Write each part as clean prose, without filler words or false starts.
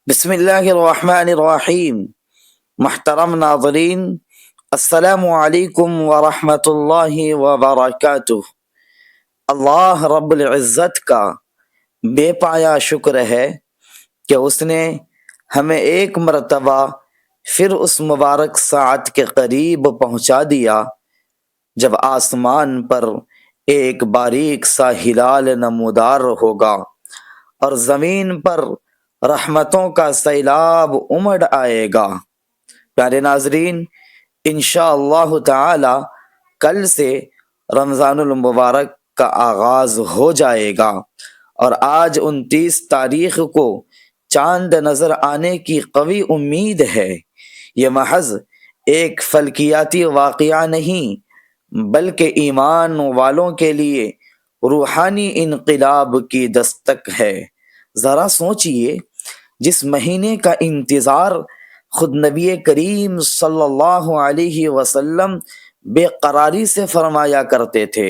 بسم اللہ الرحمن الرحیم۔ محترم ناظرین، السلام علیکم ورحمۃ اللہ وبرکاتہ۔ اللہ رب العزت کا بے پایا شکر ہے کہ اس نے ہمیں ایک مرتبہ پھر اس مبارک ساعت کے قریب پہنچا دیا جب آسمان پر ایک باریک سا ہلال نمودار ہوگا اور زمین پر رحمتوں کا سیلاب امڑ آئے گا۔ پیارے ناظرین، انشاءاللہ تعالی کل سے رمضان المبارک کا آغاز ہو جائے گا، اور آج 29 تاریخ کو چاند نظر آنے کی قوی امید ہے۔ یہ محض ایک فلکیاتی واقعہ نہیں بلکہ ایمان والوں کے لیے روحانی انقلاب کی دستک ہے۔ ذرا سوچئے، جس مہینے کا انتظار خود نبی کریم صلی اللہ علیہ وسلم بے قراری سے فرمایا کرتے تھے،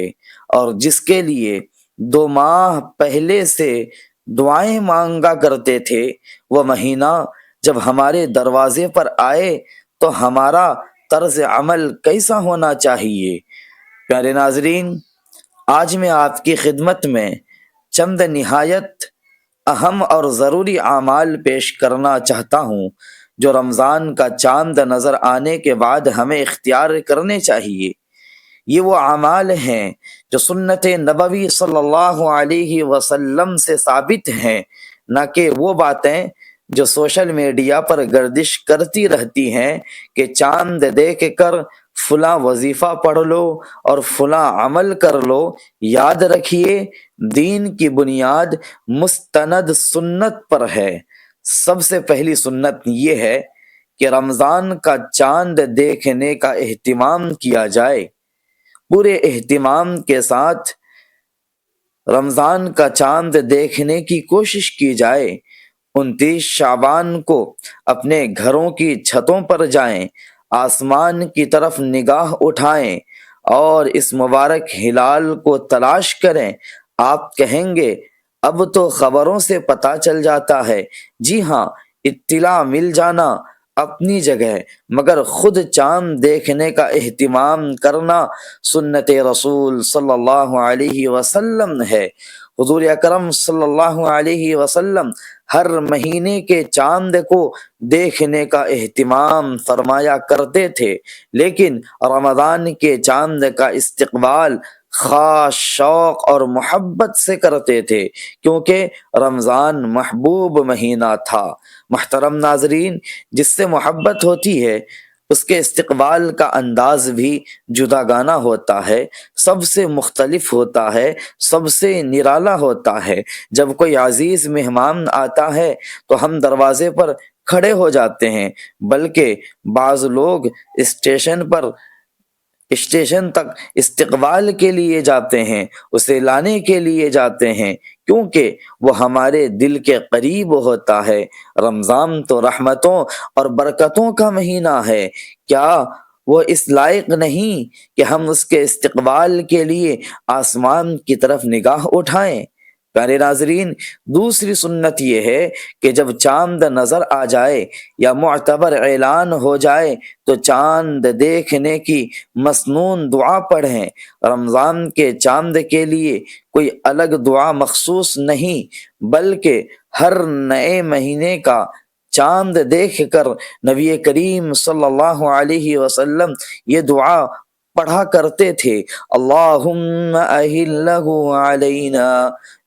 اور جس کے لیے 2 ماہ پہلے سے دعائیں مانگا کرتے تھے، وہ مہینہ جب ہمارے دروازے پر آئے تو ہمارا طرز عمل کیسا ہونا چاہیے؟ پیارے ناظرین، آج میں آپ کی خدمت میں چند نہایت اہم اور ضروری اعمال پیش کرنا چاہتا ہوں جو رمضان کا چاند نظر آنے کے بعد ہمیں اختیار کرنے چاہیے۔ یہ وہ اعمال ہیں جو سنت نبوی صلی اللہ علیہ وسلم سے ثابت ہیں، نہ کہ وہ باتیں جو سوشل میڈیا پر گردش کرتی رہتی ہیں کہ چاند دیکھ کر فلاں وظیفہ پڑھ لو اور فلاں عمل کر لو۔ یاد رکھیے، دین کی بنیاد مستند سنت پر ہے۔ سب سے پہلی سنت یہ ہے کہ رمضان کا چاند دیکھنے کا اہتمام کیا جائے۔ پورے اہتمام کے ساتھ رمضان کا چاند دیکھنے کی کوشش کی جائے۔ 29 شعبان کو اپنے گھروں کی چھتوں پر جائیں، آسمان کی طرف نگاہ اٹھائیں اور اس مبارک ہلال کو تلاش کریں۔ آپ کہیں گے اب تو خبروں سے پتہ چل جاتا ہے۔ جی ہاں، اطلاع مل جانا اپنی جگہ، مگر خود چاند دیکھنے کا اہتمام کرنا سنت رسول صلی اللہ علیہ وسلم ہے۔ حضور اکرم صلی اللہ علیہ وسلم ہر مہینے کے چاند کو دیکھنے کا اہتمام فرمایا کرتے تھے، لیکن رمضان کے چاند کا استقبال خاص شوق اور محبت سے کرتے تھے، کیونکہ رمضان محبوب مہینہ تھا۔ محترم ناظرین، جس سے محبت ہوتی ہے اس کے استقبال کا انداز بھی جدا گانا ہوتا ہے، سب سے مختلف ہوتا ہے، سب سے نرالا ہوتا ہے۔ جب کوئی عزیز مہمان آتا ہے تو ہم دروازے پر کھڑے ہو جاتے ہیں، بلکہ بعض لوگ اسٹیشن تک استقبال کے لیے جاتے ہیں، اسے لانے کے لیے جاتے ہیں، کیونکہ وہ ہمارے دل کے قریب ہوتا ہے۔ رمضان تو رحمتوں اور برکتوں کا مہینہ ہے، کیا وہ اس لائق نہیں کہ ہم اس کے استقبال کے لیے آسمان کی طرف نگاہ اٹھائیں؟ پیارے ناظرین، دوسری سنت یہ ہے کہ جب چاند نظر آ جائے یا معتبر اعلان ہو جائے تو چاند دیکھنے کی مسنون دعا پڑھیں۔ رمضان کے چاند کے لیے کوئی الگ دعا مخصوص نہیں، بلکہ ہر نئے مہینے کا چاند دیکھ کر نبی کریم صلی اللہ علیہ وسلم یہ دعا پڑھا کرتے تھے: اللہم اہلہ علینا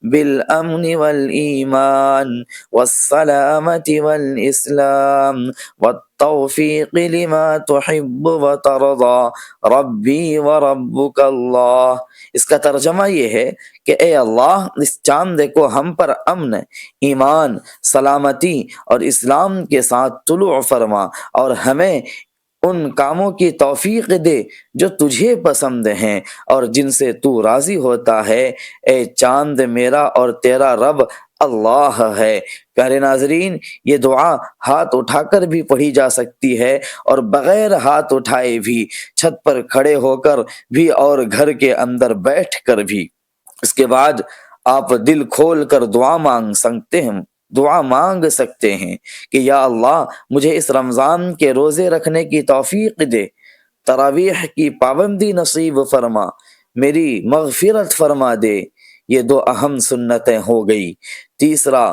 بالامن والایمان والسلامت والاسلام والتوفیق لما تحب وترضى ربی وربک اللہ۔ اس کا ترجمہ یہ ہے کہ اے اللہ، اس چاند کو ہم پر امن، ایمان، سلامتی اور اسلام کے ساتھ طلوع فرما، اور ہمیں ان کاموں کی توفیق دے جو تجھے پسند ہیں اور جن سے تو راضی ہوتا ہے۔ اے چاند، میرا اور تیرا رب اللہ ہے۔ پیارے ناظرین، یہ دعا ہاتھ اٹھا کر بھی پڑھی جا سکتی ہے اور بغیر ہاتھ اٹھائے بھی، چھت پر کھڑے ہو کر بھی اور گھر کے اندر بیٹھ کر بھی۔ اس کے بعد آپ دل کھول کر دعا مانگ سکتے ہیں۔ دعا مانگ سکتے ہیں کہ یا اللہ مجھے اس رمضان کے روزے رکھنے کی توفیق دے، تراویح کی پابندی نصیب فرما، میری مغفرت فرما دے۔ یہ دو اہم سنتیں ہو گئی۔ تیسرا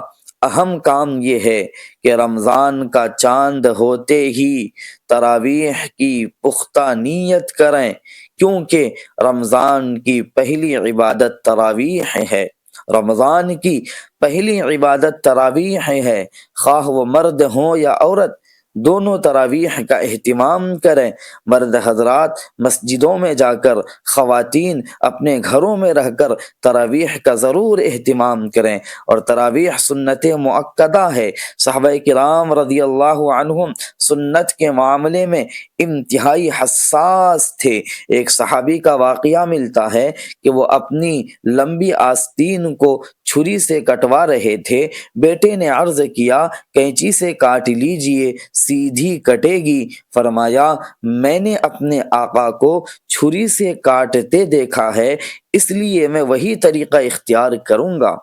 اہم کام یہ ہے کہ رمضان کا چاند ہوتے ہی تراویح کی پختہ نیت کریں، کیونکہ رمضان کی پہلی عبادت تراویح ہے۔ رمضان کی پہلی عبادت تراویح ہے، خواہ وہ مرد ہوں یا عورت، دونوں تراویح کا اہتمام کریں۔ مرد حضرات مسجدوں میں جا کر، خواتین اپنے گھروں میں رہ کر تراویح کا ضرور اہتمام کریں، اور تراویح سنت مؤکدہ ہے۔ صحابہ کرام رضی اللہ عنہم سنت کے معاملے میں انتہائی حساس تھے۔ ایک صحابی کا واقعہ ملتا ہے کہ وہ اپنی لمبی آستین کو چھری سے کٹوا رہے تھے۔ بیٹے نے عرض کیا کینچی سے کاٹ لیجئے، سیدھی کٹے گی۔ فرمایا میں نے اپنے آقا کو چھری سے کاٹتے دیکھا ہے، اس لیے میں وہی طریقہ اختیار کروں گا۔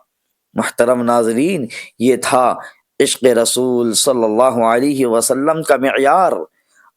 محترم ناظرین، یہ تھا عشق رسول صلی اللہ علیہ وسلم کا معیار۔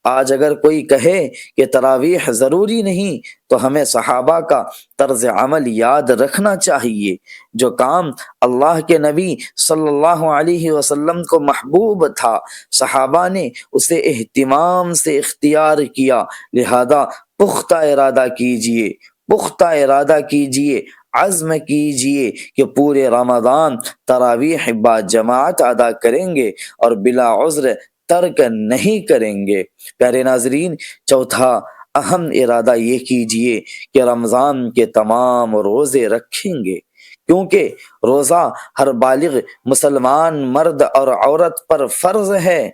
آج اگر کوئی کہے کہ تراویح ضروری نہیں تو ہمیں صحابہ کا طرز عمل یاد رکھنا چاہیے۔ جو کام اللہ کے نبی صلی اللہ علیہ وسلم کو محبوب تھا، صحابہ نے اسے اہتمام سے اختیار کیا، لہذا پختہ ارادہ کیجئے، پختہ ارادہ کیجئے، عزم کیجئے کہ پورے رمضان تراویح با جماعت ادا کریں گے اور بلا عذر ترک نہیں کریں گے۔ پیارے ناظرین، چوتھا اہم ارادہ یہ کیجئے کہ رمضان کے تمام روزے رکھیں گے، کیونکہ روزہ ہر بالغ مسلمان مرد اور عورت پر فرض ہے۔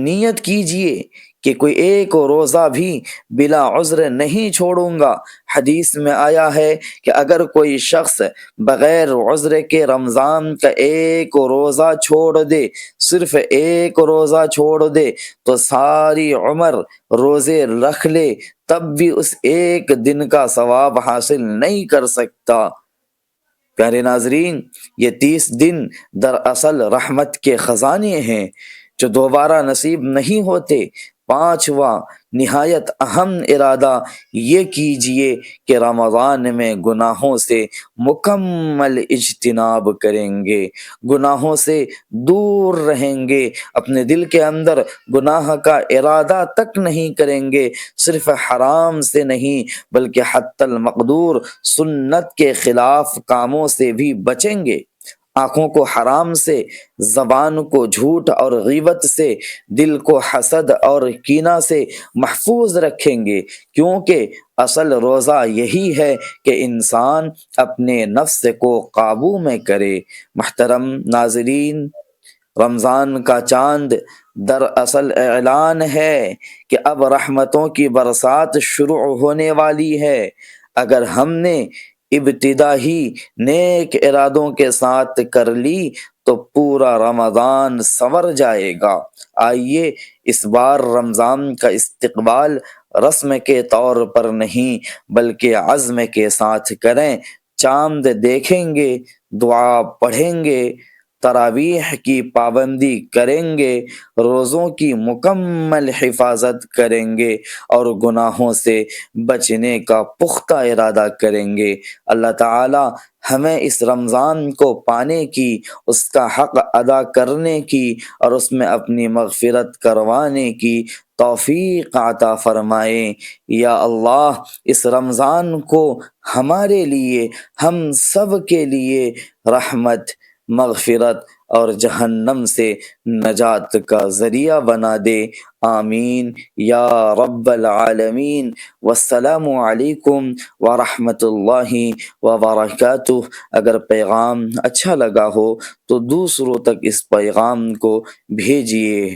نیت کیجئے کہ کوئی ایک روزہ بھی بلا عذر نہیں چھوڑوں گا۔ حدیث میں آیا ہے کہ اگر کوئی شخص بغیر عذر کے رمضان کا ایک روزہ چھوڑ دے، صرف ایک روزہ چھوڑ دے، تو ساری عمر روزے رکھ لے تب بھی اس ایک دن کا ثواب حاصل نہیں کر سکتا۔ پیارے ناظرین، یہ 30 دن دراصل رحمت کے خزانے ہیں جو دوبارہ نصیب نہیں ہوتے۔ پانچواں نہایت اہم ارادہ یہ کیجئے کہ رمضان میں گناہوں سے مکمل اجتناب کریں گے، گناہوں سے دور رہیں گے، اپنے دل کے اندر گناہ کا ارادہ تک نہیں کریں گے، صرف حرام سے نہیں بلکہ حتی المقدور سنت کے خلاف کاموں سے بھی بچیں گے۔ آنکھوں کو حرام سے، زبان کو جھوٹ اور غیبت سے، دل کو حسد اور کینہ سے محفوظ رکھیں گے، کیونکہ اصل روزہ یہی ہے کہ انسان اپنے نفس کو قابو میں کرے۔ محترم ناظرین، رمضان کا چاند دراصل اعلان ہے کہ اب رحمتوں کی برسات شروع ہونے والی ہے۔ اگر ہم نے ابتدا ہی نیک ارادوں کے ساتھ کر لی تو پورا رمضان سنور جائے گا۔ آئیے اس بار رمضان کا استقبال رسم کے طور پر نہیں بلکہ عزم کے ساتھ کریں۔ چاند دیکھیں گے، دعا پڑھیں گے، تراویح کی پابندی کریں گے، روزوں کی مکمل حفاظت کریں گے اور گناہوں سے بچنے کا پختہ ارادہ کریں گے۔ اللہ تعالی ہمیں اس رمضان کو پانے کی، اس کا حق ادا کرنے کی اور اس میں اپنی مغفرت کروانے کی توفیق عطا فرمائے۔ یا اللہ، اس رمضان کو ہمارے لیے، ہم سب کے لیے رحمت، مغفرت اور جہنم سے نجات کا ذریعہ بنا دے۔ آمین یا رب العالمین۔ والسلام علیکم ورحمۃ اللہ وبرکاتہ۔ اگر پیغام اچھا لگا ہو تو دوسروں تک اس پیغام کو بھیجیے۔